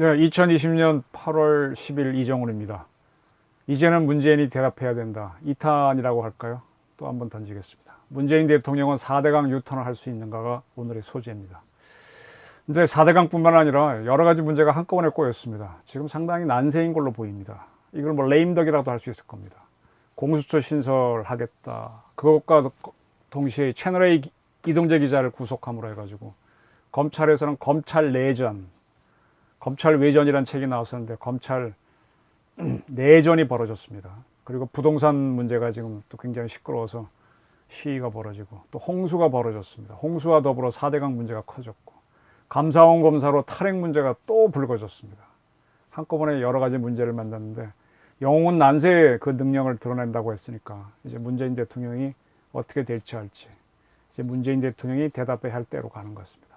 네, 2020년 8월 10일 이정훈입니다. 이제는 문재인이 대답해야 된다. 2탄이라고 할까요? 또 한번 던지겠습니다. 문재인 대통령은 4대강 유턴을 할 수 있는가가 오늘의 소재입니다. 근데 4대강뿐만 아니라 여러 가지 문제가 한꺼번에 꼬였습니다. 지금 상당히 난세인 걸로 보입니다. 이걸 뭐 레임덕이라도 할 수 있을 겁니다. 공수처 신설하겠다. 그것과 동시에 채널A 이동재 기자를 구속함으로 해가지고 검찰에서는 검찰 내전, 검찰 외전이라는 책이 나왔었는데 검찰 내전이 벌어졌습니다. 그리고 부동산 문제가 지금 또 굉장히 시끄러워서 시위가 벌어지고 또 홍수가 벌어졌습니다. 홍수와 더불어 4대강 문제가 커졌고 감사원 검사로 탈핵 문제가 또 불거졌습니다. 한꺼번에 여러 가지 문제를 만났는데 영웅은 난세의 그 능력을 드러낸다고 했으니까 이제 문재인 대통령이 어떻게 대처할지 이제 문재인 대통령이 대답해야 할 때로 가는 것 같습니다.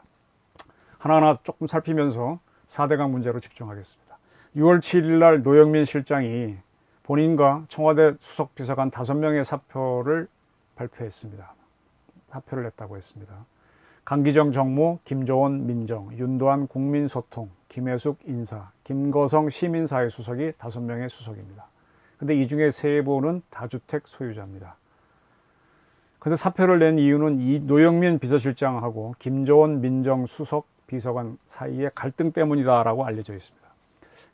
하나하나 조금 살피면서 4대강 문제로 집중하겠습니다. 6월 7일 날 노영민 실장이 본인과 청와대 수석비서관 5명의 사표를 발표했습니다. 사표를 냈다고 했습니다. 강기정 정무, 김조원 민정, 윤도한 국민소통, 김혜숙 인사, 김거성 시민사회수석이 5명의 수석입니다. 근데 이 중에 3분은 다주택 소유자입니다. 근데 사표를 낸 이유는 이 노영민 비서실장하고 김조원 민정수석 비서관 사이의 갈등 때문이다라고 알려져 있습니다.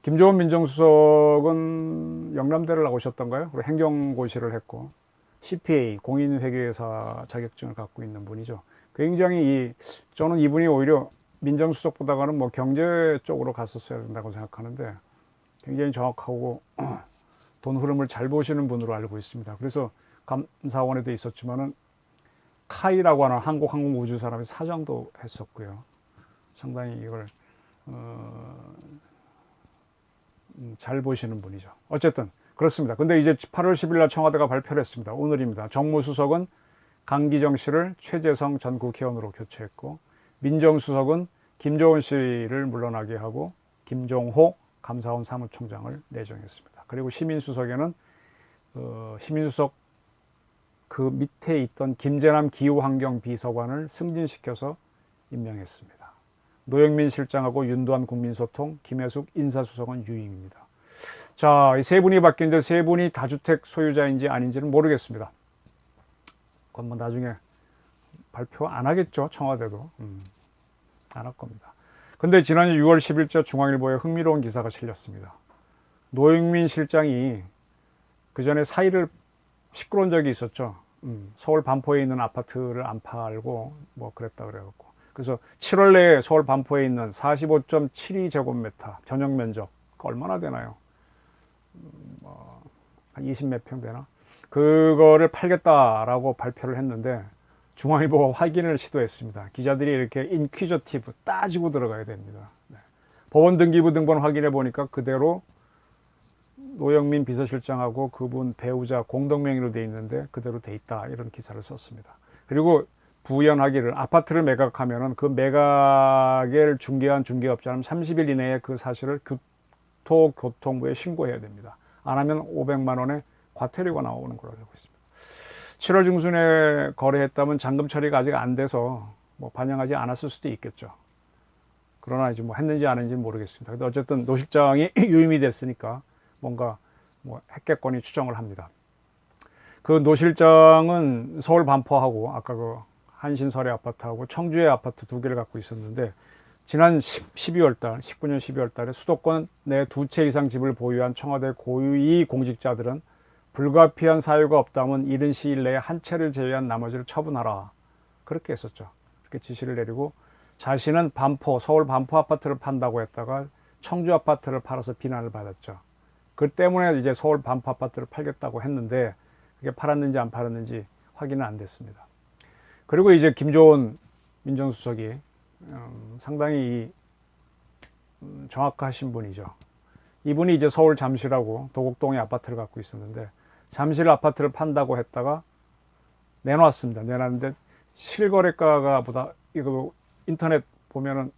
김조원 민정수석은 영남대를 나오셨던가요? 그리고 행정고시를 했고 CPA 공인회계사 자격증을 갖고 있는 분이죠. 굉장히 저는 이분이 오히려 민정수석보다는 뭐 경제 쪽으로 갔었어야 된다고 생각하는데 굉장히 정확하고 돈 흐름을 잘 보시는 분으로 알고 있습니다. 그래서 감사원에도 있었지만은 카이라고 하는 한국항공우주산업의 사장도 했었고요. 상당히 이걸 잘 보시는 분이죠. 어쨌든 그렇습니다. 근데 이제 8월 10일 날 청와대가 발표를 했습니다. 오늘입니다. 정무수석은 강기정 씨를 최재성 전 국회의원으로 교체했고 민정수석은 김조원 씨를 물러나게 하고 김종호 감사원 사무총장을 내정했습니다. 그리고 시민수석에는 시민수석 그 밑에 있던 김재남 기후환경비서관을 승진시켜서 임명했습니다. 노영민 실장하고 윤도한 국민소통, 김혜숙 인사수석은 유임입니다. 자, 이 3분이 바뀌는데 3분이 다주택 소유자인지 아닌지는 모르겠습니다. 그건 뭐 나중에 발표 안 하겠죠, 청와대도. 안 할 겁니다. 근데 지난주 6월 10일자 중앙일보에 흥미로운 기사가 실렸습니다. 노영민 실장이 그 전에 사의를 시끄러운 적이 있었죠. 서울 반포에 있는 아파트를 안 팔고 뭐 그랬다 그래갖고 그래서 7월 내에 서울 반포에 있는 45.72제곱미터 전용 면적 얼마나 되나요? 한 20 몇 평 되나? 그거를 팔겠다라고 발표를 했는데 중앙일보가 확인을 시도했습니다. 기자들이 이렇게 인퀴저티브 따지고 들어가야 됩니다. 네. 법원 등기부 등본 확인해 보니까 그대로 노영민 비서실장하고 그분 배우자 공동명의로 돼 있는데 그대로 돼 있다 이런 기사를 썼습니다. 그리고 부연하기를 아파트를 매각하면은 그 매각을 중개한 중개업자는 30일 이내에 그 사실을 국토교통부에 신고해야 됩니다. 안 하면 500만 원의 과태료가 나오는 걸로 알고 있습니다. 7월 중순에 거래했다면 잔금 처리가 아직 안 돼서 뭐 반영하지 않았을 수도 있겠죠. 그러나 이제 뭐 했는지 안 했는지 모르겠습니다. 근데 어쨌든 노 실장이 유임이 됐으니까 뭔가 뭐 했겠거니 추정을 합니다. 그 노 실장은 서울 반포하고 아까 그 한신설의 아파트하고 청주의 아파트 2개를 갖고 있었는데 지난 19년 12월 달에 수도권 내 2채 이상 집을 보유한 청와대 고위 공직자들은 불가피한 사유가 없다면 이른 시일 내에 한 채를 제외한 나머지를 처분하라. 그렇게 했었죠. 그렇게 지시를 내리고 자신은 서울 반포 아파트를 판다고 했다가 청주 아파트를 팔아서 비난을 받았죠. 그 때문에 이제 서울 반포 아파트를 팔겠다고 했는데 그게 팔았는지 안 팔았는지 확인은 안 됐습니다. 그리고 이제 김조원 민정수석이 상당히 정확하신 분이죠. 이분이 이제 서울 잠실하고 도곡동에 아파트를 갖고 있었는데 잠실 아파트를 판다고 했다가 내놨습니다. 내놨는데 실거래가가 보다 이거 인터넷 보면은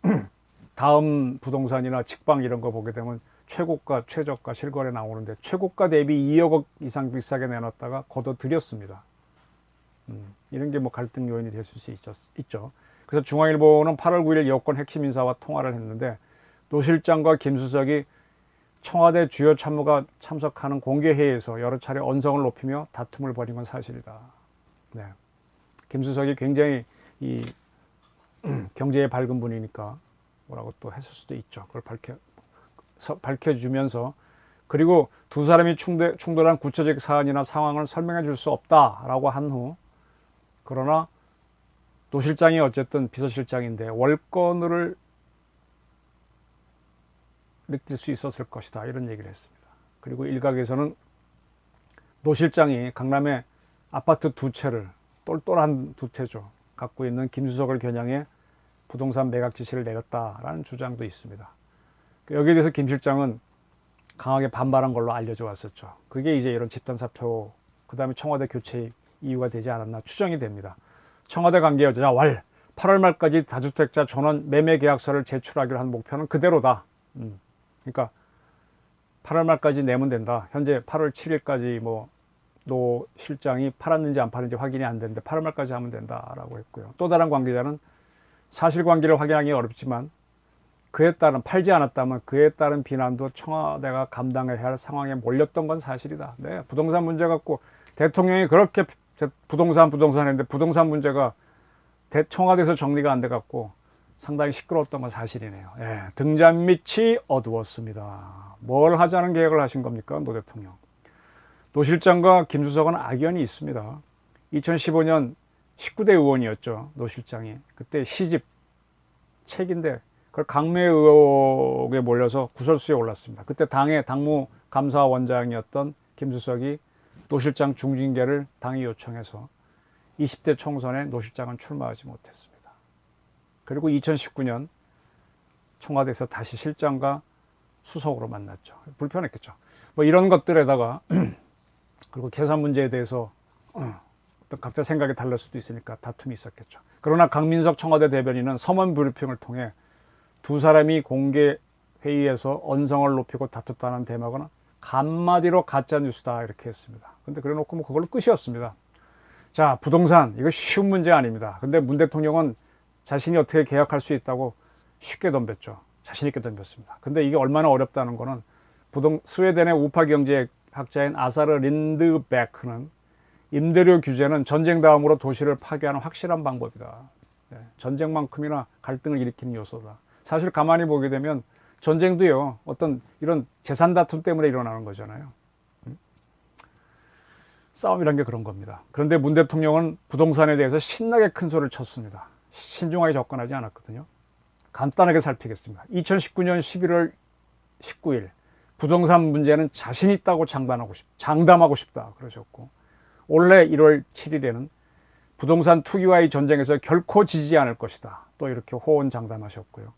다음 부동산이나 직방 이런 거 보게 되면 최고가, 최저가, 실거래 나오는데 최고가 대비 2억 원 이상 비싸게 내놨다가 걷어들였습니다. 이런 게 뭐 갈등 요인이 될 수 있죠. 그래서 중앙일보는 8월 9일 여권 핵심 인사와 통화를 했는데 노 실장과 김 수석이 청와대 주요 참모가 참석하는 공개회의에서 여러 차례 언성을 높이며 다툼을 벌인 건 사실이다. 네. 김 수석이 굉장히 이 경제에 밝은 분이니까 뭐라고 또 했을 수도 있죠. 그걸 밝혀주면서, 그리고 두 사람이 충돌한 구체적 사안이나 상황을 설명해 줄 수 없다라고 한 후, 그러나 노 실장이 어쨌든 비서실장인데 월권을 느낄 수 있었을 것이다, 이런 얘기를 했습니다. 그리고 일각에서는 노 실장이 강남에 아파트 두 채를, 똘똘한 두 채죠, 갖고 있는 김수석을 겨냥해 부동산 매각 지시를 내렸다라는 주장도 있습니다. 여기에 대해서 김 실장은 강하게 반발한 걸로 알려져 왔었죠. 그게 이제 이런 집단 사표, 그 다음에 청와대 교체 이유가 되지 않았나 추정이 됩니다. 청와대 관계자 8월 말까지 다주택자 전원 매매 계약서를 제출하기로 한 목표는 그대로다. 그러니까 8월 말까지 내면 된다. 현재 8월 7일까지 노 실장이 팔았는지 안 팔았는지 확인이 안 되는데 8월 말까지 하면 된다라고 했고요. 또 다른 관계자는 사실관계를 확인하기 어렵지만 그에 따른, 팔지 않았다면 그에 따른 비난도 청와대가 감당해야 할 상황에 몰렸던 건 사실이다. 네, 부동산 문제 갖고 대통령이 그렇게 부동산 했는데 부동산 문제가 청와대에서 정리가 안 돼 갖고 상당히 시끄러웠던 건 사실이네요. 예, 등잔 밑이 어두웠습니다. 뭘 하자는 계획을 하신 겁니까, 노 대통령? 노 실장과 김 수석은 악연이 있습니다. 2015년 19대 의원이었죠, 노 실장이. 그때 시집 책인데 그걸 강매 의혹에 몰려서 구설수에 올랐습니다. 그때 당의 당무감사원장이었던 김 수석이 노 실장 중징계를 당이 요청해서 20대 총선에 노 실장은 출마하지 못했습니다. 그리고 2019년 청와대에서 다시 실장과 수석으로 만났죠. 불편했겠죠. 이런 것들에다가 그리고 계산 문제에 대해서 각자 생각이 다를 수도 있으니까 다툼이 있었겠죠. 그러나 강민석 청와대 대변인은 서면 브리핑을 통해 두 사람이 공개 회의에서 언성을 높이고 다퉜다는 대목은 한마디로 가짜 뉴스다, 이렇게 했습니다. 근데 그래 놓고 그걸로 끝이었습니다. 자, 부동산 이거 쉬운 문제 아닙니다. 근데 문 대통령은 자신이 어떻게 계약할 수 있다고 쉽게 덤볐죠. 자신 있게 덤볐습니다. 근데 이게 얼마나 어렵다는 거는 스웨덴의 우파 경제학자인 아사르 린드베크는 임대료 규제는 전쟁 다음으로 도시를 파괴하는 확실한 방법이다. 네, 전쟁만큼이나 갈등을 일으키는 요소다. 사실 가만히 보게 되면 전쟁도요, 어떤 이런 재산 다툼 때문에 일어나는 거잖아요. 싸움이란 게 그런 겁니다. 그런데 문 대통령은 부동산에 대해서 신나게 큰 소리를 쳤습니다. 신중하게 접근하지 않았거든요. 간단하게 살피겠습니다. 2019년 11월 19일 부동산 문제는 자신 있다고 장담하고 싶다 그러셨고, 올해 1월 7일에는 부동산 투기와의 전쟁에서 결코 지지 않을 것이다, 또 이렇게 호언장담하셨고요.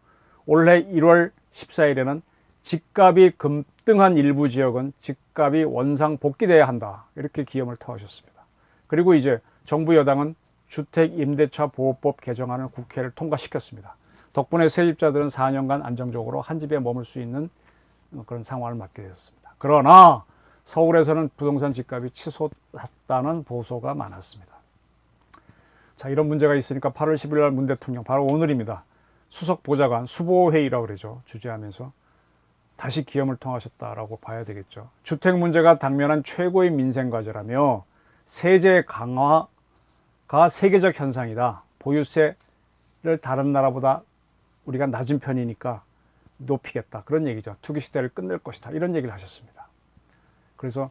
올해 1월 14일에는 집값이 급등한 일부 지역은 집값이 원상 복귀돼야 한다, 이렇게 기염을 토하셨습니다. 그리고 이제 정부 여당은 주택임대차 보호법 개정안을 국회를 통과시켰습니다. 덕분에 세입자들은 4년간 안정적으로 한 집에 머물 수 있는 그런 상황을 맞게 되었습니다. 그러나 서울에서는 부동산 집값이 치솟았다는 보도가 많았습니다. 자, 이런 문제가 있으니까 8월 10일 날 문 대통령, 바로 오늘입니다, 수석 보좌관 수보회의라고 그러죠, 주재하면서 다시 기염을 통하셨다라고 봐야 되겠죠. 주택 문제가 당면한 최고의 민생 과제라며 세제 강화가 세계적 현상이다. 보유세를 다른 나라보다 우리가 낮은 편이니까 높이겠다, 그런 얘기죠. 투기 시대를 끝낼 것이다, 이런 얘기를 하셨습니다. 그래서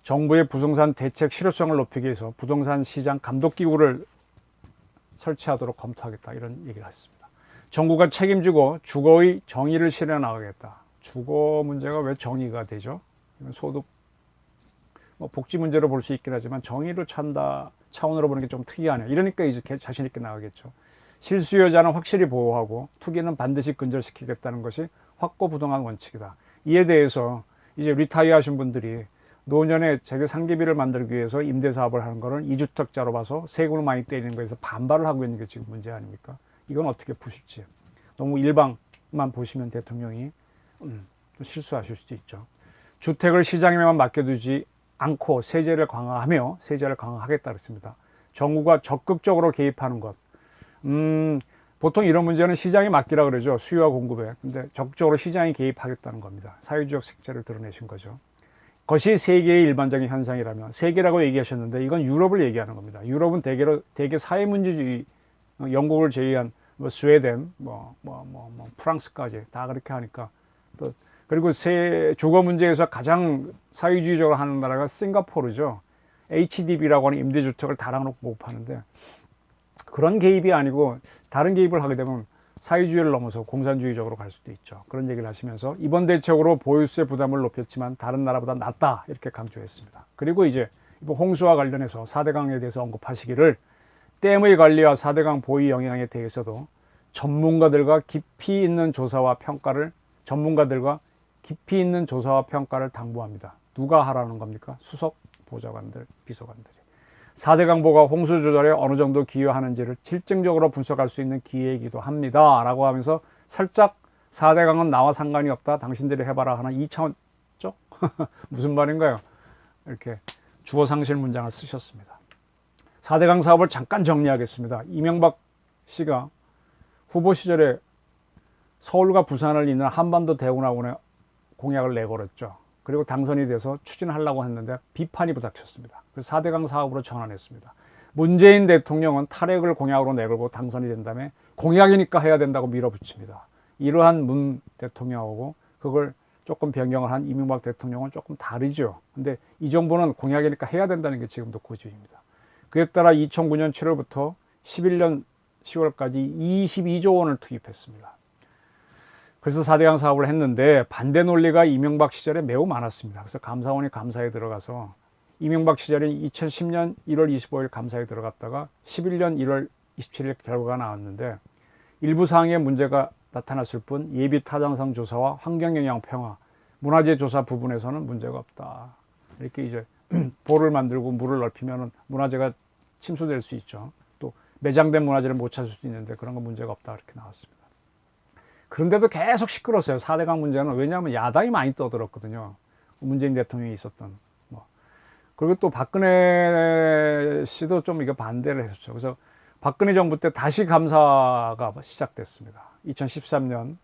정부의 부동산 대책 실효성을 높이기 위해서 부동산 시장 감독기구를 설치하도록 검토하겠다, 이런 얘기를 했습니다. 정부가 책임지고 주거의 정의를 실현해 나가겠다. 주거 문제가 왜 정의가 되죠? 소득, 복지 문제로 볼 수 있긴 하지만 정의를 찾는다 차원으로 보는 게 좀 특이하네요. 이러니까 이제 자신 있게 나가겠죠. 실수요자는 확실히 보호하고 투기는 반드시 근절시키겠다는 것이 확고부동한 원칙이다. 이에 대해서 이제 리타이어 하신 분들이 노년에 자기 상계비를 만들기 위해서 임대사업을 하는 거를 2주택자로 봐서 세금을 많이 떼리는 거에서 반발을 하고 있는 게 지금 문제 아닙니까? 이건 어떻게 푸실지. 너무 일방만 보시면 대통령이 실수하실 수도 있죠. 주택을 시장에만 맡겨두지 않고 세제를 강화하겠다 그랬습니다. 정부가 적극적으로 개입하는 것. 보통 이런 문제는 시장에 맡기라 그러죠. 수요와 공급에. 근데 적극적으로 시장이 개입하겠다는 겁니다. 사회주의 색채를 드러내신 거죠. 그것이 세계의 일반적인 현상이라면, 세계라고 얘기하셨는데 이건 유럽을 얘기하는 겁니다. 유럽은 대개 사회문제주의, 영국을 제외한 뭐 스웨덴, 프랑스까지 다 그렇게 하니까. 또 그리고 주거 문제에서 가장 사회주의적으로 하는 나라가 싱가포르죠. HDB라고 하는 임대주택을 달아놓고 공급하는데, 그런 개입이 아니고 다른 개입을 하게 되면 사회주의를 넘어서 공산주의적으로 갈 수도 있죠. 그런 얘기를 하시면서 이번 대책으로 보유세 부담을 높였지만 다른 나라보다 낫다 이렇게 강조했습니다. 그리고 이제 홍수와 관련해서 4대강에 대해서 언급하시기를, 댐의 관리와 4대강 보유 영향에 대해서도 전문가들과 깊이 있는 조사와 평가를 당부합니다. 누가 하라는 겁니까? 수석 보좌관들, 비서관들이. 4대강보가 홍수 조절에 어느 정도 기여하는지를 실증적으로 분석할 수 있는 기회이기도 합니다. 라고 하면서 살짝 4대강은 나와 상관이 없다, 당신들이 해봐라 하는 2차원적? 무슨 말인가요? 이렇게 주어상실 문장을 쓰셨습니다. 4대강 사업을 잠깐 정리하겠습니다. 이명박 씨가 후보 시절에 서울과 부산을 잇는 한반도 대운하원에 공약을 내걸었죠. 그리고 당선이 돼서 추진하려고 했는데 비판이 부닥쳤습니다. 그래서 4대강 사업으로 전환했습니다. 문재인 대통령은 탈핵을 공약으로 내걸고 당선이 된 다음에 공약이니까 해야 된다고 밀어붙입니다. 이러한 문 대통령하고 그걸 조금 변경을 한 이명박 대통령은 조금 다르죠. 근데 이 정부는 공약이니까 해야 된다는 게 지금도 고집입니다. 그에 따라 2009년 7월부터 11년 10월까지 22조 원을 투입했습니다. 그래서 4대강 사업을 했는데 반대 논리가 이명박 시절에 매우 많았습니다. 그래서 감사원이 감사에 들어가서 이명박 시절인 2010년 1월 25일 감사에 들어갔다가 11년 1월 27일 결과가 나왔는데, 일부 사항에 문제가 나타났을 뿐 예비 타당성 조사와 환경영향 평화, 문화재 조사 부분에서는 문제가 없다. 이렇게 이제 보를 만들고 물을 넓히면 문화재가 침수될 수 있죠. 또 매장된 문화재를 못 찾을 수도 있는데 그런 건 문제가 없다, 이렇게 나왔습니다. 그런데도 계속 시끄러웠어요. 4대강 문제는. 왜냐하면 야당이 많이 떠들었거든요. 문재인 대통령이 있었던. 그리고 또 박근혜 씨도 좀 이거 반대를 했었죠. 그래서 박근혜 정부 때 다시 감사가 시작됐습니다. 2013년에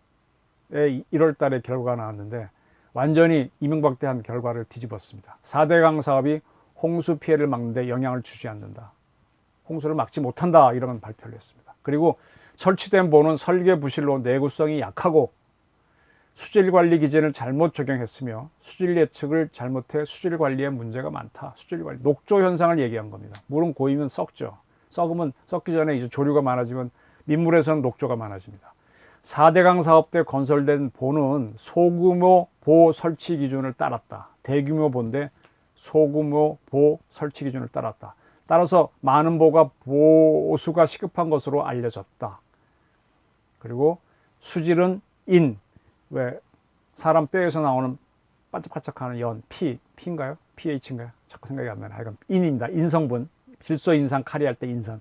1월 달에 결과가 나왔는데 완전히 이명박 때 한 결과를 뒤집었습니다. 4대강 사업이 홍수 피해를 막는 데 영향을 주지 않는다. 홍수를 막지 못한다. 이런 발표를 했습니다. 그리고 설치된 보는 설계 부실로 내구성이 약하고 수질 관리 기준을 잘못 적용했으며 수질 예측을 잘못해 수질 관리에 문제가 많다. 수질 관리, 녹조 현상을 얘기한 겁니다. 물은 고이면 썩죠. 썩으면 썩기 전에 이제 조류가 많아지면 민물에서는 녹조가 많아집니다. 4대강 사업 때 건설된 보는 소규모 보 설치 기준을 따랐다. 대규모 보인데 소규모 보 설치 기준을 따랐다. 따라서 많은 보가 보수가 시급한 것으로 알려졌다. 그리고 수질은 인, 왜 사람 뼈에서 나오는 반짝반짝하는 연, P인가요? pH인가요? 자꾸 생각이 안 나네. 하여간 인입니다. 인성분, 질소, 인산, 카리할 때 인산.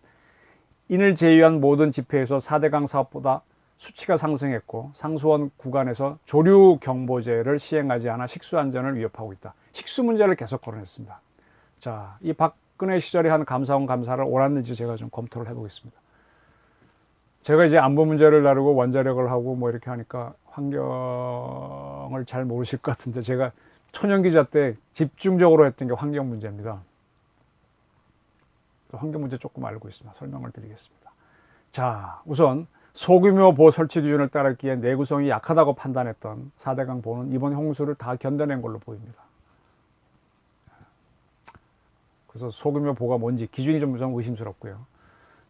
인을 제외한 모든 지표에서 4대강 사업보다 수치가 상승했고 상수원 구간에서 조류 경보제를 시행하지 않아 식수 안전을 위협하고 있다. 식수 문제를 계속 거론했습니다. 자, 이 박근혜 시절에 한 감사원 감사를 옳았는지 제가 좀 검토를 해보겠습니다. 제가 이제 안보 문제를 다루고 원자력을 하고 뭐 이렇게 하니까 환경을 잘 모르실 것 같은데, 제가 초년 기자 때 집중적으로 했던 게 환경 문제입니다. 환경 문제 조금 알고 있습니다. 설명을 드리겠습니다. 자, 우선 소규모 보 설치 기준을 따랐기에 내구성이 약하다고 판단했던 4대강 보는 이번 홍수를 다 견뎌낸 걸로 보입니다. 그래서 소규모 보가 뭔지 기준이 좀 의심스럽고요.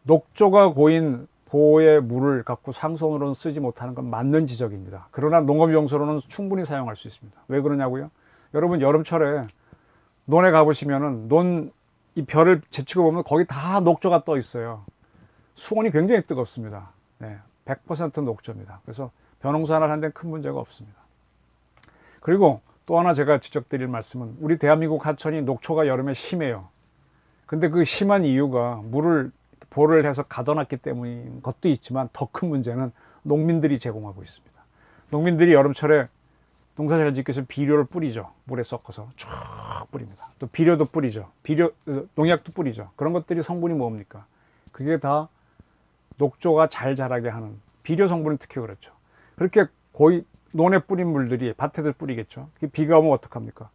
녹조가 고인 보의 물을 갖고 상수원으로는 쓰지 못하는 건 맞는 지적입니다. 그러나 농업용수로는 충분히 사용할 수 있습니다. 왜 그러냐고요? 여러분 여름철에 논에 가보시면은 이 벼를 제치고 보면 거기 다 녹조가 떠 있어요. 수온이 굉장히 뜨겁습니다. 네, 100% 녹조입니다. 그래서 벼농사 하나 하는 데는 큰 문제가 없습니다. 그리고 또 하나 제가 지적드릴 말씀은, 우리 대한민국 하천이 녹초가 여름에 심해요. 근데 그 심한 이유가 보를 해서 가둬놨기 때문인 것도 있지만 더 큰 문제는 농민들이 제공하고 있습니다. 농민들이 여름철에 농사를 짓기 위해서 비료를 뿌리죠. 물에 섞어서 쭉 뿌립니다. 또 비료도 뿌리죠. 농약도 뿌리죠. 그런 것들이 성분이 뭡니까? 그게 다 녹조가 잘 자라게 하는 비료 성분이 특히 그렇죠. 그렇게 거의 논에 뿌린 물들이 밭에도 뿌리겠죠. 비가 오면 어떡합니까?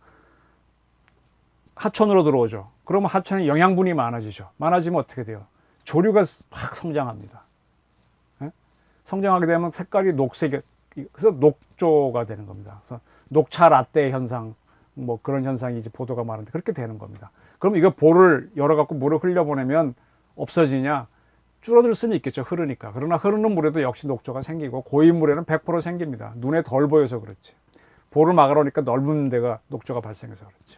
하천으로 들어오죠. 그러면 하천에 영양분이 많아지죠. 많아지면 어떻게 돼요? 조류가 막 성장합니다. 예? 성장하게 되면 색깔이 녹색이, 그래서 녹조가 되는 겁니다. 그래서 녹차 라떼 현상, 뭐 그런 현상이 이제 보도가 많은데 그렇게 되는 겁니다. 그럼 이거 볼을 열어갖고 물을 흘려보내면 없어지냐? 줄어들 수는 있겠죠. 흐르니까. 그러나 흐르는 물에도 역시 녹조가 생기고 고인 물에는 100% 생깁니다. 눈에 덜 보여서 그렇지. 볼을 막아놓으니까 넓은 데가 녹조가 발생해서 그렇지.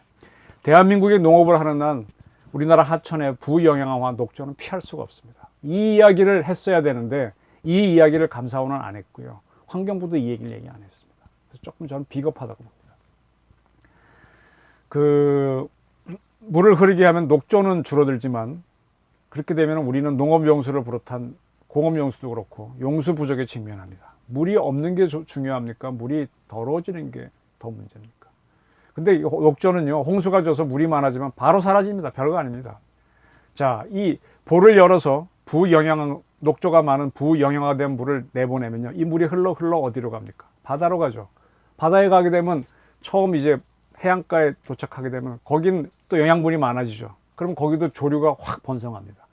대한민국의 농업을 하는 한 우리나라 하천의 부영양화 녹조는 피할 수가 없습니다. 이 이야기를 했어야 되는데 이 이야기를 감사원은 안 했고요. 환경부도 이 얘기를 얘기 안 했습니다. 그래서 조금 저는 비겁하다고 봅니다. 물을 흐르게 하면 녹조는 줄어들지만 그렇게 되면 우리는 농업용수를 비롯한 공업용수도 그렇고 용수 부족에 직면합니다. 물이 없는 게 중요합니까? 물이 더러워지는 게 더 문제입니까? 근데 녹조는요, 홍수가 져서 물이 많아지면 바로 사라집니다. 별거 아닙니다. 자, 이 볼을 열어서 녹조가 많은 부영양화된 물을 내보내면요, 이 물이 흘러 어디로 갑니까? 바다로 가죠. 바다에 가게 되면 처음 이제 해안가에 도착하게 되면 거긴 또 영양분이 많아지죠. 그럼 거기도 조류가 확 번성합니다.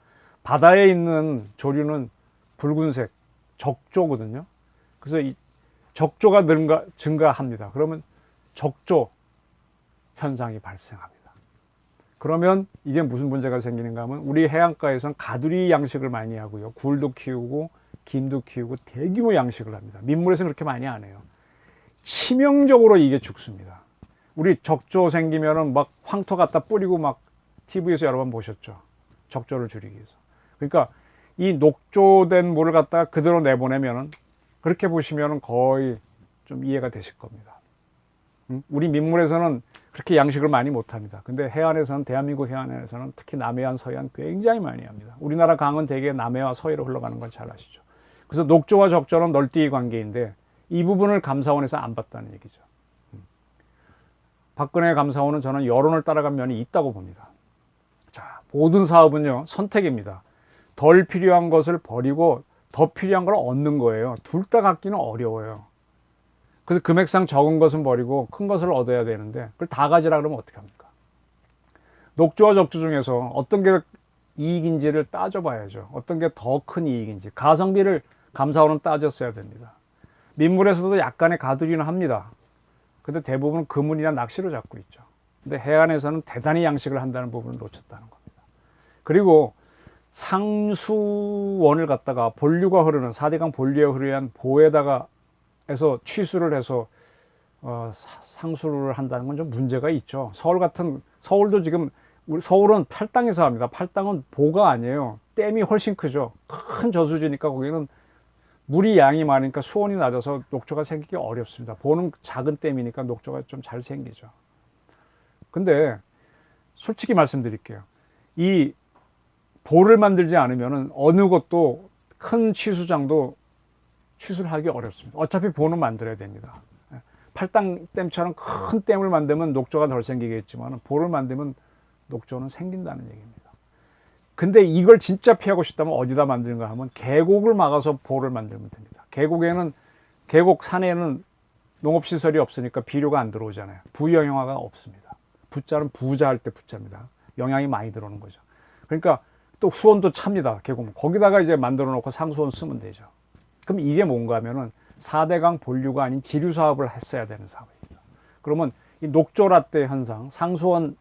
바다에 있는 조류는 붉은색 적조거든요. 그래서 이 적조가 증가합니다. 그러면 적조 현상이 발생합니다. 그러면 이게 무슨 문제가 생기는가 하면 우리 해안가에선 가두리 양식을 많이 하고요. 굴도 키우고 김도 키우고 대규모 양식을 합니다. 민물에서는 그렇게 많이 안 해요. 치명적으로 이게 죽습니다. 우리 적조 생기면은 막 황토 갖다 뿌리고 막 TV에서 여러 번 보셨죠. 적조를 줄이기 위해서. 그러니까 이 녹조된 물을 갖다가 그대로 내보내면은 그렇게 보시면은 거의 좀 이해가 되실 겁니다. 우리 민물에서는 그렇게 양식을 많이 못 합니다. 근데 해안에서는, 대한민국 해안에서는 특히 남해안, 서해안 굉장히 많이 합니다. 우리나라 강은 대개 남해와 서해로 흘러가는 건 잘 아시죠. 그래서 녹조와 적조는 널뛰기 관계인데 이 부분을 감사원에서 안 봤다는 얘기죠. 박근혜 감사원은 저는 여론을 따라간 면이 있다고 봅니다. 자, 모든 사업은요, 선택입니다. 덜 필요한 것을 버리고 더 필요한 걸 얻는 거예요. 둘 다 갖기는 어려워요. 그래서 금액상 적은 것은 버리고 큰 것을 얻어야 되는데 그걸 다 가지라 그러면 어떻게 합니까? 녹조와 적조 중에서 어떤 게 이익인지를 따져봐야죠. 어떤 게 더 큰 이익인지. 가성비를 감사원은 따졌어야 됩니다. 민물에서도 약간의 가두리는 합니다. 근데 대부분 그물이나 낚시로 잡고 있죠. 근데 해안에서는 대단히 양식을 한다는 부분을 놓쳤다는 겁니다. 그리고 상수원을 갖다가 본류가 흐르는 4대강 본류에 흐르는 보에다가 해서 취수를 해서 상수를 한다는 건 좀 문제가 있죠. 서울도 지금 우리 서울은 팔당에서 합니다. 팔당은 보가 아니에요. 댐이 훨씬 크죠. 큰 저수지니까 거기는 물이 양이 많으니까 수온이 낮아서 녹조가 생기기 어렵습니다. 보는 작은 댐이니까 녹조가 좀 잘 생기죠. 근데 솔직히 말씀드릴게요. 이 보를 만들지 않으면 어느 것도 큰 취수장도 취수를 하기 어렵습니다. 어차피 보는 만들어야 됩니다. 팔당 댐처럼 큰 댐을 만들면 녹조가 덜 생기겠지만 보를 만들면 녹조는 생긴다는 얘기입니다. 근데 이걸 진짜 피하고 싶다면 어디다 만드는가 하면 계곡을 막아서 보를 만들면 됩니다. 계곡 산에는 농업시설이 없으니까 비료가 안 들어오잖아요. 부영양화가 없습니다. 부자는 부자할 때 부자입니다. 영양이 많이 들어오는 거죠. 그러니까 또 수온도 찹니다. 계곡. 거기다가 이제 만들어 놓고 상수원 쓰면 되죠. 그럼 이게 뭔가 하면은 4대강 본류가 아닌 지류 사업을 했어야 되는 사업입니다. 그러면 이 녹조라떼 현상, 상수원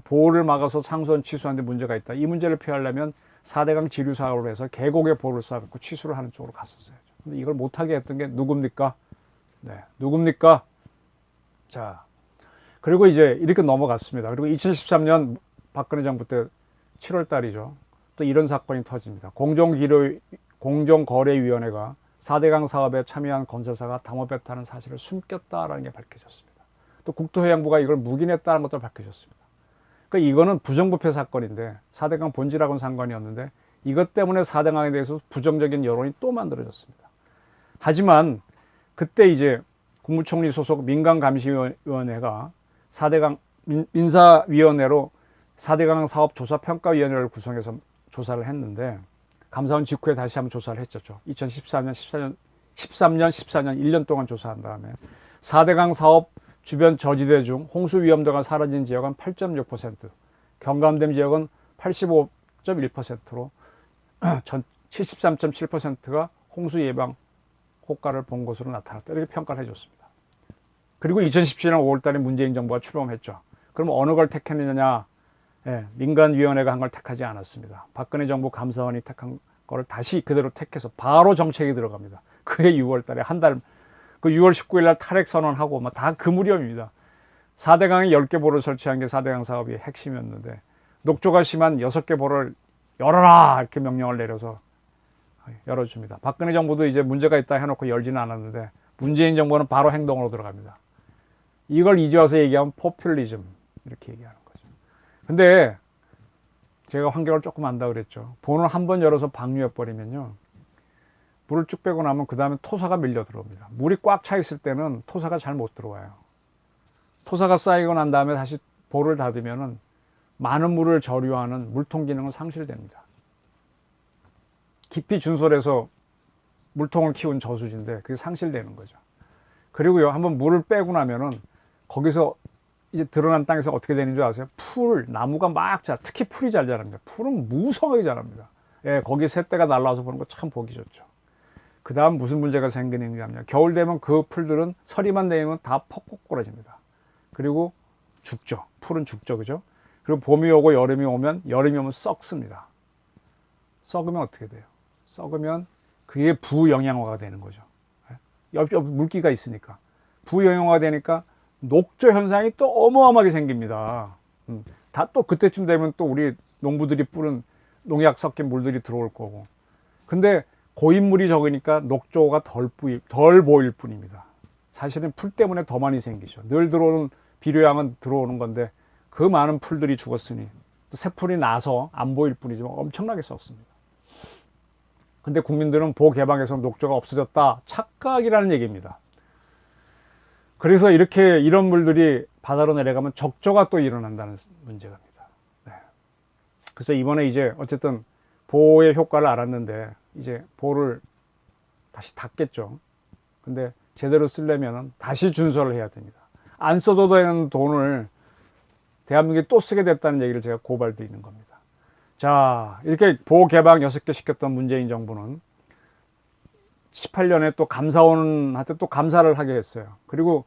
보호를 막아서 상수원 취수하는데 문제가 있다. 이 문제를 피하려면 4대강 지류 사업을 해서 계곡에 보호를 쌓고 취수를 하는 쪽으로 갔었어야죠. 근데 이걸 못하게 했던 게 누굽니까? 네, 누굽니까? 자, 그리고 이제 이렇게 넘어갔습니다. 그리고 2013년 박근혜 정부 때 7월 달이죠. 또 이런 사건이 터집니다. 공정거래위원회가 4대강 사업에 참여한 건설사가 담합했다는 사실을 숨겼다라는 게 밝혀졌습니다. 또 국토해양부가 이걸 묵인했다는 것도 밝혀졌습니다. 그러니까 이거는 부정부패 사건인데 4대강 본질하고는 상관이 없는데 이것 때문에 4대강에 대해서 부정적인 여론이 또 만들어졌습니다. 하지만 그때 이제 국무총리 소속 민간감시위원회가 4대강 민사위원회로 4대강 사업 조사평가위원회를 구성해서 조사를 했는데 감사원 직후에 다시 한번 조사를 했었죠. 2014년, 14년 1년 동안 조사한 다음에 4대강 사업 주변 저지대 중 홍수 위험도가 사라진 지역은 8.6%, 경감된 지역은 85.1%로 전 73.7%가 홍수 예방 효과를 본 것으로 나타났다. 이렇게 평가를 해줬습니다. 그리고 2017년 5월달에 문재인 정부가 출범했죠. 그럼 어느 걸 택했느냐? 예, 민간위원회가 한 걸 택하지 않았습니다. 박근혜 정부 감사원이 택한 거를 다시 그대로 택해서 바로 정책이 들어갑니다. 그게 6월달에 한 달, 그 6월 19일 날 탈핵 선언하고 다 그 무렵입니다. 4대강에 10개 보를 설치한 게 4대강 사업의 핵심이었는데 녹조가 심한 6개 보를 열어라 이렇게 명령을 내려서 열어줍니다. 박근혜 정부도 이제 문제가 있다 해놓고 열지는 않았는데 문재인 정부는 바로 행동으로 들어갑니다. 이걸 이제 와서 얘기하면 포퓰리즘 이렇게 얘기하는 거죠. 근데 제가 환경을 조금 안다 그랬죠. 보는 한 번 열어서 방류해버리면요, 물을 쭉 빼고 나면 그 다음에 토사가 밀려 들어옵니다. 물이 꽉 차 있을 때는 토사가 잘 못 들어와요. 토사가 쌓이고 난 다음에 다시 보를 닫으면은 많은 물을 저류하는 물통 기능은 상실됩니다. 깊이 준설해서 물통을 키운 저수지인데 그게 상실되는 거죠. 그리고요, 한번 물을 빼고 나면은 거기서 이제 드러난 땅에서 어떻게 되는 줄 아세요? 나무가 막 자라. 특히 풀이 잘 자랍니다. 풀은 무성하게 자랍니다. 예, 거기 새떼가 날라와서 보는 거 참 보기 좋죠. 그 다음 무슨 문제가 생기는지 하면 겨울 되면 그 풀들은 서리만 내면 다 퍽퍽거려집니다. 그리고 죽죠. 풀은 죽죠. 그죠? 그리고 봄이 오고 여름이 오면 썩습니다. 썩으면 어떻게 돼요? 썩으면 그게 부영양화가 되는 거죠. 옆 물기가 있으니까. 부영양화가 되니까 녹조 현상이 또 어마어마하게 생깁니다. 다 또 그때쯤 되면 또 우리 농부들이 뿌린 농약 섞인 물들이 들어올 거고. 근데 고인물이 적으니까 녹조가 덜 보일 뿐입니다. 사실은 풀 때문에 더 많이 생기죠. 늘 들어오는 비료양은 들어오는 건데 그 많은 풀들이 죽었으니 또 새 풀이 나서 안 보일 뿐이지만 엄청나게 썩습니다. 근데 국민들은 보개방에서 녹조가 없어졌다 착각이라는 얘기입니다. 그래서 이런 물들이 바다로 내려가면 적조가 또 일어난다는 문제입니다. 네. 그래서 이번에 이제 어쨌든 보호의 효과를 알았는데 이제 보를 다시 닫겠죠. 근데 제대로 쓰려면 다시 준설을 해야 됩니다. 안 써도 되는 돈을 대한민국이 또 쓰게 됐다는 얘기를 제가 고발드리는 겁니다. 자, 이렇게 보호 개방 6개 시켰던 문재인 정부는 18년에 또 감사원한테 또 감사를 하게 했어요. 그리고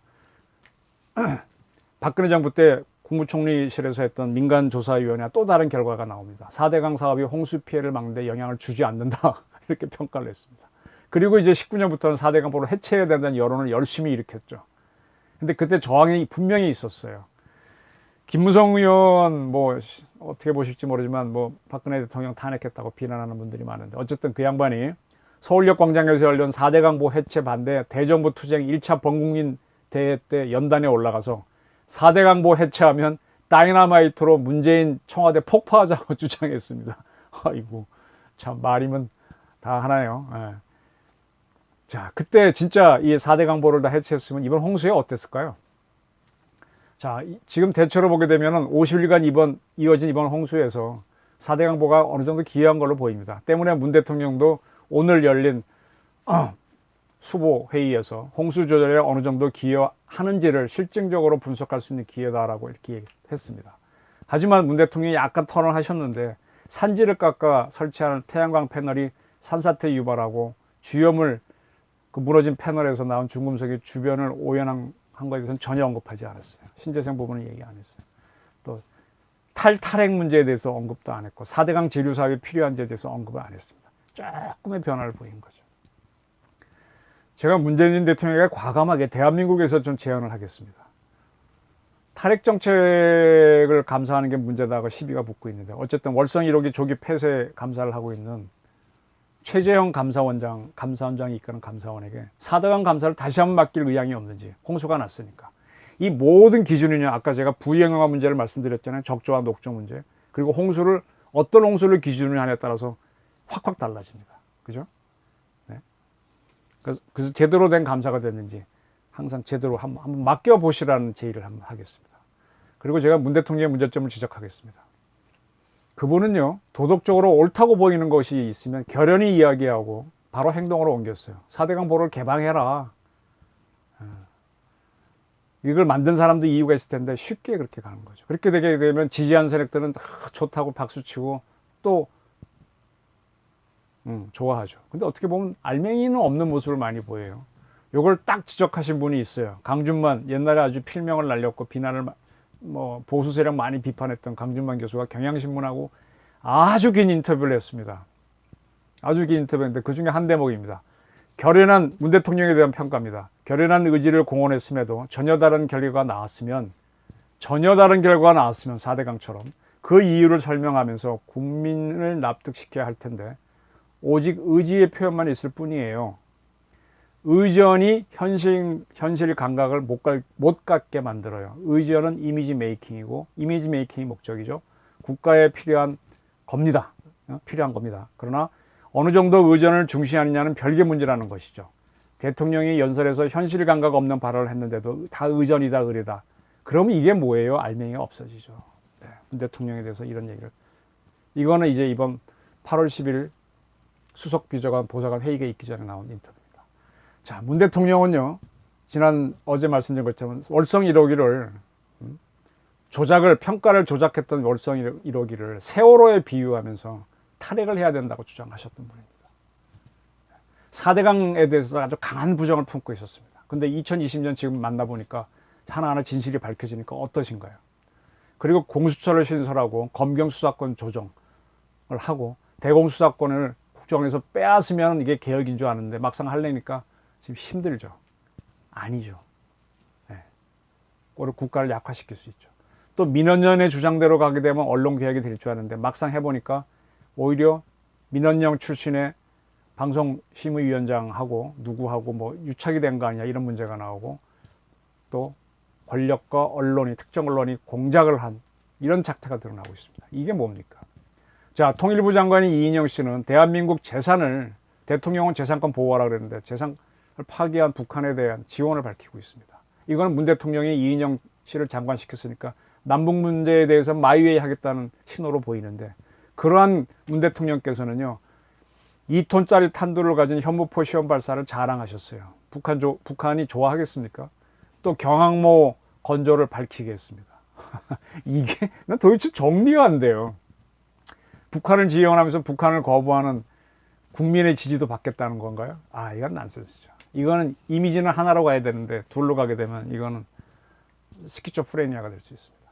박근혜 정부 때 국무총리실에서 했던 민간조사위원회와 또 다른 결과가 나옵니다. 4대강 사업이 홍수 피해를 막는 데 영향을 주지 않는다 이렇게 평가를 했습니다. 그리고 이제 19년부터는 4대강 보를 해체해야 된다는 여론을 열심히 일으켰죠. 근데 그때 저항이 분명히 있었어요. 김무성 의원 뭐 어떻게 보실지 모르지만 뭐 박근혜 대통령 탄핵했다고 비난하는 분들이 많은데 어쨌든 그 양반이 서울역 광장에서 열린 4대강 보 해체 반대 대정부 투쟁 1차 범국민 대회 때 연단에 올라가서 4대강 보 해체하면 다이너마이트로 문재인 청와대 폭파하자고 주장했습니다. 아이고 참 말이면 다 하나요. 예. 자, 그때 진짜 이 4대강 보를 다 해체했으면 이번 홍수에 어땠을까요? 자, 지금 대체로 보게 되면 50일간 이어진 이번 홍수에서 4대강 보가 어느 정도 기여한 걸로 보입니다. 때문에 문 대통령도 오늘 열린 수보 회의에서 홍수 조절에 어느 정도 기여하는지를 실증적으로 분석할 수 있는 기회다라고 이렇게 했습니다. 하지만 문 대통령이 약간 턴을 하셨는데 산지를 깎아 설치하는 태양광 패널이 산사태 유발하고 주염을 그 무너진 패널에서 나온 중금속이 주변을 오염한 거에 대해서는 전혀 언급하지 않았어요. 신재생 부분은 얘기 안 했어요. 또 탈핵 문제에 대해서 언급도 안 했고 4대강 제류 사업이 필요한지에 대해서 언급을 안 했습니다. 조금의 변화를 보인 거죠. 제가 문재인 대통령에게 과감하게 대한민국에서 좀 제안을 하겠습니다. 탈핵 정책을 감사하는 게 문제다고 시비가 붙고 있는데 어쨌든 월성 1호기 조기 폐쇄 감사를 하고 있는 최재형 감사원장이 이끄는 감사원에게 4대강 감사를 다시 한번 맡길 의향이 없는지, 홍수가 났으니까. 이 모든 기준은요, 아까 제가 부영향화 문제를 말씀드렸잖아요. 적조와 녹조 문제. 그리고 어떤 홍수를 기준으로 하냐에 따라서 확확 달라집니다. 그죠? 네. 그래서 제대로 된 감사가 됐는지 항상 제대로 한번 맡겨보시라는 제의를 한번 하겠습니다. 그리고 제가 문 대통령의 문제점을 지적하겠습니다. 그분은요, 도덕적으로 옳다고 보이는 것이 있으면 결연히 이야기하고 바로 행동으로 옮겼어요. 4대강 보를 개방해라. 이걸 만든 사람도 이유가 있을 텐데 쉽게 그렇게 가는 거죠. 그렇게 되게 되면 지지한 세력들은 다 좋다고 박수치고 또 좋아하죠. 근데 어떻게 보면 알맹이는 없는 모습을 많이 보여요. 요걸 딱 지적하신 분이 있어요. 강준만, 옛날에 아주 필명을 날렸고 비난을 보수 세력 많이 비판했던 강준만 교수가 경향신문하고 아주 긴 인터뷰를 했습니다. 아주 긴 인터뷰인데 그 중에 한 대목입니다. 결연한 문 대통령에 대한 평가입니다. 결연한 의지를 공언했음에도 전혀 다른 결과가 나왔으면 4대강처럼 그 이유를 설명하면서 국민을 납득시켜야 할 텐데 오직 의지의 표현만 있을 뿐이에요. 의전이 현실 감각을 못 갖게 만들어요. 의전은 이미지 메이킹이고 이미지 메이킹이 목적이죠. 국가에 필요한 겁니다. 그러나 어느 정도 의전을 중시하느냐는 별개 문제라는 것이죠. 대통령이 연설에서 현실 감각 없는 발언을 했는데도 다 의전이다 의례다. 그러면 이게 뭐예요? 알맹이가 없어지죠. 네, 문 대통령에 대해서 이런 얘기를. 이거는 이제 이번 8월 10일 수석 비서관 보좌관 회의가 있기 전에 나온 인터뷰입니다. 자, 문 대통령은요, 어제 말씀드린 것처럼 월성 1호기를 평가를 조작했던 월성 1호기를 세월호에 비유하면서 탈핵을 해야 된다고 주장하셨던 분입니다. 4대강에 대해서도 아주 강한 부정을 품고 있었습니다. 근데 2020년 지금 만나보니까 하나하나 진실이 밝혀지니까 어떠신가요? 그리고 공수처를 신설하고 검경 수사권 조정을 하고 대공수사권을 국정에서 빼앗으면 이게 개혁인 줄 아는데 막상 하려니까 지금 힘들죠. 아니죠. 네. 오히려 국가를 약화시킬 수 있죠. 또 민원연의 주장대로 가게 되면 언론개혁이 될 줄 아는데 막상 해보니까 오히려 민원연 출신의 방송심의위원장하고 누구하고 유착이 된 거 아니냐 이런 문제가 나오고 또 권력과 특정 언론이 공작을 한 이런 작태가 드러나고 있습니다. 이게 뭡니까? 자, 통일부 장관인 이인영 씨는 대한민국 재산을 대통령은 재산권 보호하라 그랬는데 재산을 파기한 북한에 대한 지원을 밝히고 있습니다. 이거는 문 대통령이 이인영 씨를 장관시켰으니까 남북 문제에 대해서 마이웨이 하겠다는 신호로 보이는데 그러한 문 대통령께서는요 2톤짜리 탄두를 가진 현무포 시험 발사를 자랑하셨어요. 북한이 좋아하겠습니까? 또 경항모 건조를 밝히게 했습니다. 이게 도대체 정리가 안 돼요. 북한을 지원하면서 북한을 거부하는 국민의 지지도 받겠다는 건가요? 이건 난센스죠. 이거는 이미지는 하나로 가야 되는데 둘로 가게 되면 이거는 스키조프레니아가 될 수 있습니다.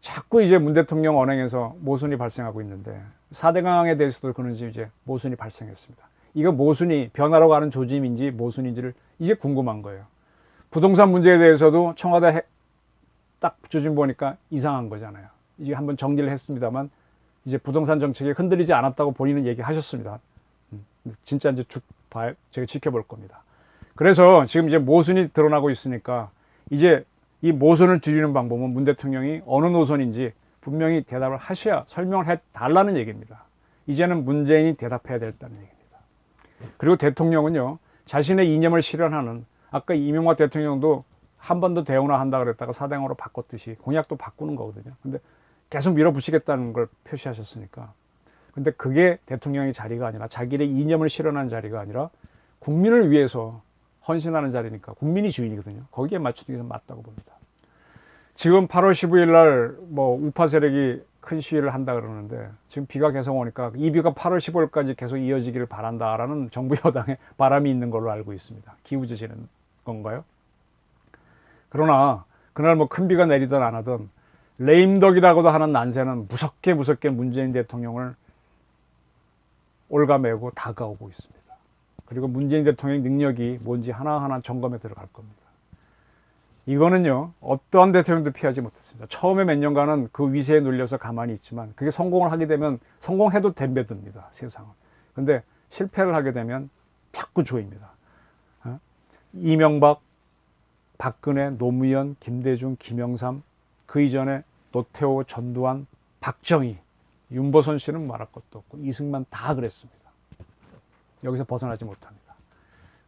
자꾸 이제 문 대통령 언행에서 모순이 발생하고 있는데 4대강에 대해서도 그런지 이제 모순이 발생했습니다. 이거 모순이 변화로 가는 조짐인지 모순인지를 이제 궁금한 거예요. 부동산 문제에 대해서도 청와대 딱 조짐 보니까 이상한 거잖아요. 이제 한번 정리를 했습니다만 이제 부동산 정책이 흔들리지 않았다고 본인은 얘기하셨습니다. 진짜 이제 제가 지켜볼 겁니다. 그래서 지금 이제 모순이 드러나고 있으니까 이제 이 모순을 줄이는 방법은 문 대통령이 어느 노선인지 분명히 대답을 하셔야 설명을 해 달라는 얘기입니다. 이제는 문재인이 대답해야 된다는 얘기입니다. 그리고 대통령은요 자신의 이념을 실현하는 아까 이명박 대통령도 한 번 더 대운하한다 그랬다가 4대강으로 바꿨듯이 공약도 바꾸는 거거든요. 근데 계속 밀어붙이겠다는 걸 표시하셨으니까. 근데 그게 대통령의 자리가 아니라 자기의 이념을 실현하는 자리가 아니라 국민을 위해서 헌신하는 자리니까 국민이 주인이거든요. 거기에 맞추는 게 맞다고 봅니다. 지금 8월 15일 날 우파 세력이 큰 시위를 한다 그러는데 지금 비가 계속 오니까 이 비가 8월 15일까지 계속 이어지기를 바란다라는 정부 여당의 바람이 있는 걸로 알고 있습니다. 기우제시는 건가요? 그러나 그날 큰 비가 내리든 안 하든 레임덕이라고도 하는 난세는 무섭게 문재인 대통령을 올가매고 다가오고 있습니다. 그리고 문재인 대통령의 능력이 뭔지 하나하나 점검에 들어갈 겁니다. 이거는요 어떠한 대통령도 피하지 못했습니다. 처음에 몇 년간은 그 위세에 눌려서 가만히 있지만 그게 성공을 하게 되면 성공해도 덤벼듭니다. 세상은. 근데 실패를 하게 되면 자꾸 조입니다. 이명박, 박근혜, 노무현, 김대중, 김영삼, 그 이전에 노태우, 전두환, 박정희, 윤보선 씨는 말할 것도 없고 이승만 다 그랬습니다. 여기서 벗어나지 못합니다.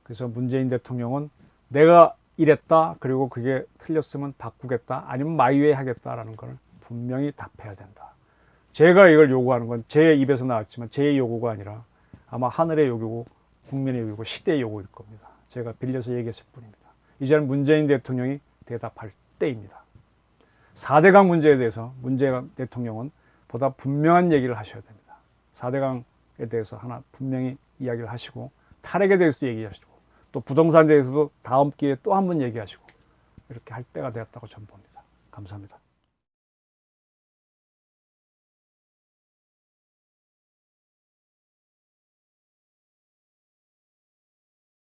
그래서 문재인 대통령은 내가 이랬다 그리고 그게 틀렸으면 바꾸겠다 아니면 마이웨이 하겠다라는 걸 분명히 답해야 된다. 제가 이걸 요구하는 건 제 입에서 나왔지만 제 요구가 아니라 아마 하늘의 요구고 국민의 요구고 시대의 요구일 겁니다. 제가 빌려서 얘기했을 뿐입니다. 이제는 문재인 대통령이 대답할 때입니다. 4대강 문제에 대해서 문재인 대통령은 보다 분명한 얘기를 하셔야 됩니다. 4대강에 대해서 하나 분명히 이야기를 하시고, 탈핵에 대해서도 얘기하시고, 또 부동산에 대해서도 다음 기회에 또 한 번 얘기하시고, 이렇게 할 때가 되었다고 저는 봅니다. 감사합니다.